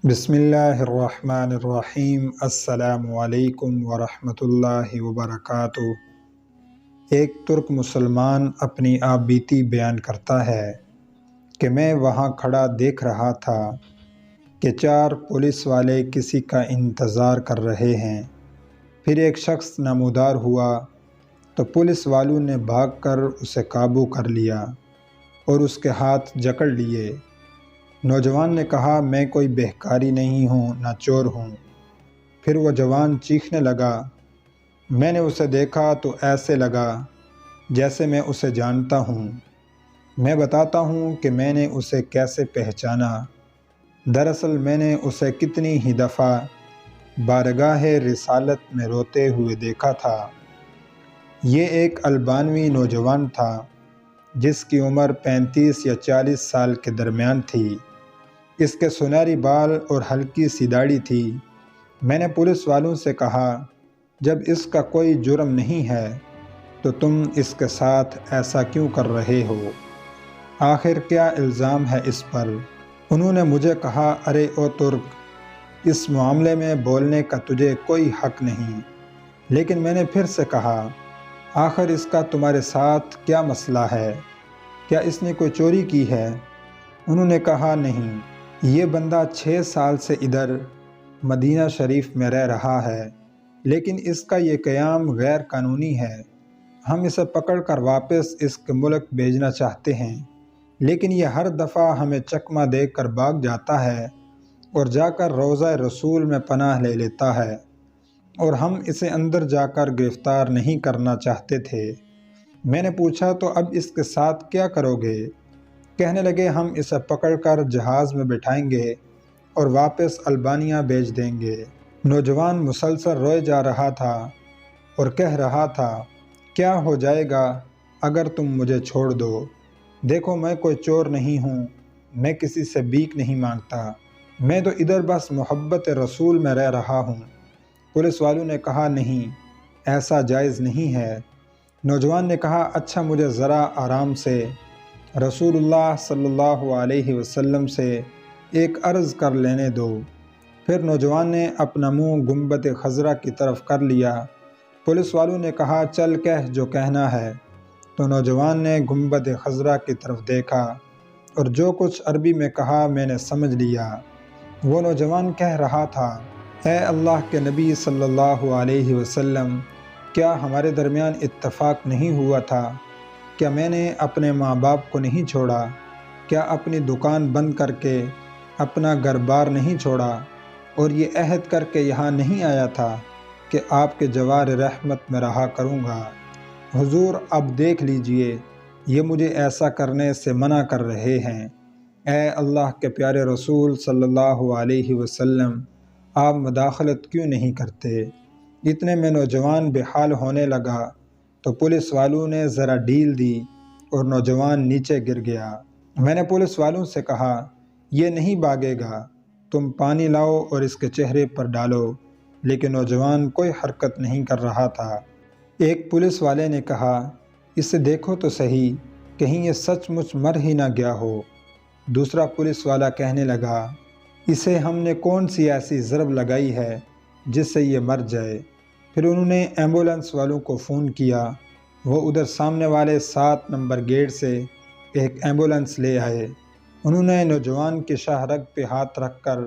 بسم اللہ الرحمن الرحیم۔ السلام علیکم ورحمۃ اللہ وبرکاتہ۔ ایک ترک مسلمان اپنی آپ بیتی بیان کرتا ہے کہ میں وہاں کھڑا دیکھ رہا تھا کہ 4 پولیس والے کسی کا انتظار کر رہے ہیں۔ پھر ایک شخص نمودار ہوا تو پولیس والوں نے بھاگ کر اسے قابو کر لیا اور اس کے ہاتھ جکڑ لیے۔ نوجوان نے کہا، میں کوئی بہکاری نہیں ہوں، نہ چور ہوں۔ پھر وہ جوان چیخنے لگا، میں نے اسے دیکھا تو ایسے لگا جیسے میں اسے جانتا ہوں۔ میں بتاتا ہوں کہ میں نے اسے کیسے پہچانا۔ دراصل میں نے اسے کتنی ہی دفعہ بارگاہ رسالت میں روتے ہوئے دیکھا تھا۔ یہ ایک البانوی نوجوان تھا جس کی عمر 35 یا 40 سال کے درمیان تھی۔ اس کے سنہری بال اور ہلکی سی داڑھی تھی۔ میں نے پولیس والوں سے کہا، جب اس کا کوئی جرم نہیں ہے تو تم اس کے ساتھ ایسا کیوں کر رہے ہو؟ آخر کیا الزام ہے اس پر؟ انہوں نے مجھے کہا، ارے او ترک، اس معاملے میں بولنے کا تجھے کوئی حق نہیں۔ لیکن میں نے پھر سے کہا، آخر اس کا تمہارے ساتھ کیا مسئلہ ہے؟ کیا اس نے کوئی چوری کی ہے؟ انہوں نے کہا، نہیں، یہ بندہ 6 سال سے ادھر مدینہ شریف میں رہ رہا ہے، لیکن اس کا یہ قیام غیر قانونی ہے۔ ہم اسے پکڑ کر واپس اس کے ملک بھیجنا چاہتے ہیں، لیکن یہ ہر دفعہ ہمیں چکمہ دے کر بھاگ جاتا ہے اور جا کر روضہ رسول میں پناہ لے لیتا ہے، اور ہم اسے اندر جا کر گرفتار نہیں کرنا چاہتے تھے۔ میں نے پوچھا، تو اب اس کے ساتھ کیا کرو گے؟ کہنے لگے، ہم اسے پکڑ کر جہاز میں بٹھائیں گے اور واپس البانیہ بھیج دیں گے۔ نوجوان مسلسل روئے جا رہا تھا اور کہہ رہا تھا، کیا ہو جائے گا اگر تم مجھے چھوڑ دو؟ دیکھو، میں کوئی چور نہیں ہوں، میں کسی سے بھیک نہیں مانگتا، میں تو ادھر بس محبت رسول میں رہ رہا ہوں۔ پولیس والوں نے کہا، نہیں، ایسا جائز نہیں ہے۔ نوجوان نے کہا، اچھا مجھے ذرا آرام سے رسول اللہ صلی اللہ علیہ وسلم سے ایک عرض کر لینے دو۔ پھر نوجوان نے اپنا منہ گنبد خضرا کی طرف کر لیا۔ پولیس والوں نے کہا، چل کہہ جو کہنا ہے۔ تو نوجوان نے گنبد خضرا کی طرف دیکھا اور جو کچھ عربی میں کہا میں نے سمجھ لیا۔ وہ نوجوان کہہ رہا تھا، اے اللہ کے نبی صلی اللہ علیہ وسلم، کیا ہمارے درمیان اتفاق نہیں ہوا تھا؟ کیا میں نے اپنے ماں باپ کو نہیں چھوڑا؟ کیا اپنی دکان بند کر کے اپنا گھر بار نہیں چھوڑا اور یہ عہد کر کے یہاں نہیں آیا تھا کہ آپ کے جوار رحمت میں رہا کروں گا؟ حضور، اب دیکھ لیجئے، یہ مجھے ایسا کرنے سے منع کر رہے ہیں۔ اے اللہ کے پیارے رسول صلی اللہ علیہ وسلم، آپ مداخلت کیوں نہیں کرتے؟ اتنے میں نوجوان بے حال ہونے لگا تو پولیس والوں نے ذرا ڈھیل دی اور نوجوان نیچے گر گیا۔ میں نے پولیس والوں سے کہا، یہ نہیں بھاگے گا، تم پانی لاؤ اور اس کے چہرے پر ڈالو، لیکن نوجوان کوئی حرکت نہیں کر رہا تھا۔ ایک پولیس والے نے کہا، اسے دیکھو تو صحیح، کہیں یہ سچ مچ مر ہی نہ گیا ہو۔ دوسرا پولیس والا کہنے لگا، اسے ہم نے کون سی ایسی ضرب لگائی ہے جس سے یہ مر جائے؟ پھر انہوں نے ایمبولنس والوں کو فون کیا۔ وہ ادھر سامنے والے 7 نمبر گیٹ سے ایک ایمبولنس لے آئے۔ انہوں نے نوجوان کی شاہ رگ پہ ہاتھ رکھ کر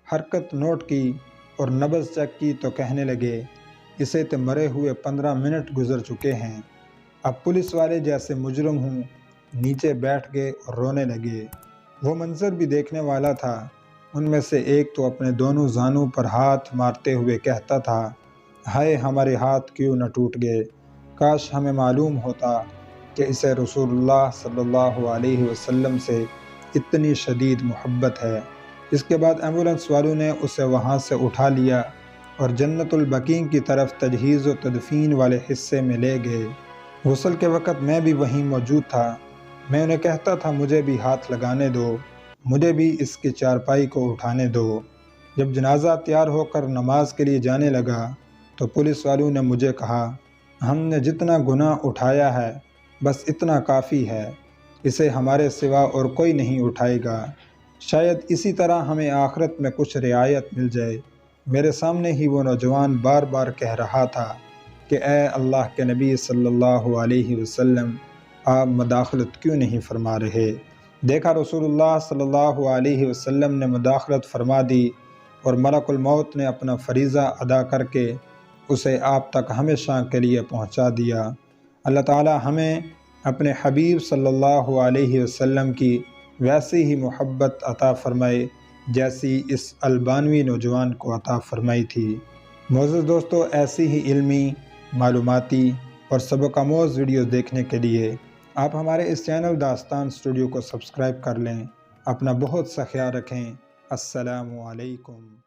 حرکت نوٹ کی اور نبض چیک کی تو کہنے لگے، اسے تو مرے ہوئے 15 منٹ گزر چکے ہیں۔ اب پولیس والے جیسے مجرم ہوں نیچے بیٹھ گئے اور رونے لگے۔ وہ منظر بھی دیکھنے والا تھا۔ ان میں سے ایک تو اپنے دونوں زانوں پر ہاتھ مارتے ہوئے کہتا تھا، ہائے ہمارے ہاتھ کیوں نہ ٹوٹ گئے، کاش ہمیں معلوم ہوتا کہ اسے رسول اللہ صلی اللہ علیہ وسلم سے اتنی شدید محبت ہے۔ اس کے بعد ایمبولنس والوں نے اسے وہاں سے اٹھا لیا اور جنت البقیع کی طرف تجہیز و تدفین والے حصے میں لے گئے۔ غسل کے وقت میں بھی وہیں موجود تھا۔ میں انہیں کہتا تھا، مجھے بھی ہاتھ لگانے دو، مجھے بھی اس کی چارپائی کو اٹھانے دو۔ جب جنازہ تیار ہو کر نماز کے لیے جانے لگا تو پولیس والوں نے مجھے کہا، ہم نے جتنا گناہ اٹھایا ہے بس اتنا کافی ہے، اسے ہمارے سوا اور کوئی نہیں اٹھائے گا۔ شاید اسی طرح ہمیں آخرت میں کچھ رعایت مل جائے۔ میرے سامنے ہی وہ نوجوان بار بار کہہ رہا تھا کہ اے اللہ کے نبی صلی اللہ علیہ وسلم، آپ مداخلت کیوں نہیں فرما رہے؟ دیکھا رسول اللہ صلی اللہ علیہ وسلم نے مداخلت فرما دی اور ملک الموت نے اپنا فریضہ ادا کر کے اسے آپ تک ہمیشہ کے لیے پہنچا دیا۔ اللہ تعالی ہمیں اپنے حبیب صلی اللہ علیہ وسلم کی ویسی ہی محبت عطا فرمائے جیسی اس البانوی نوجوان کو عطا فرمائی تھی۔ معزز دوستو، ایسی ہی علمی، معلوماتی اور سبق آموز ویڈیوز دیکھنے کے لیے آپ ہمارے اس چینل داستان اسٹوڈیو کو سبسکرائب کر لیں۔ اپنا بہت سا خیال رکھیں۔ السلام علیکم۔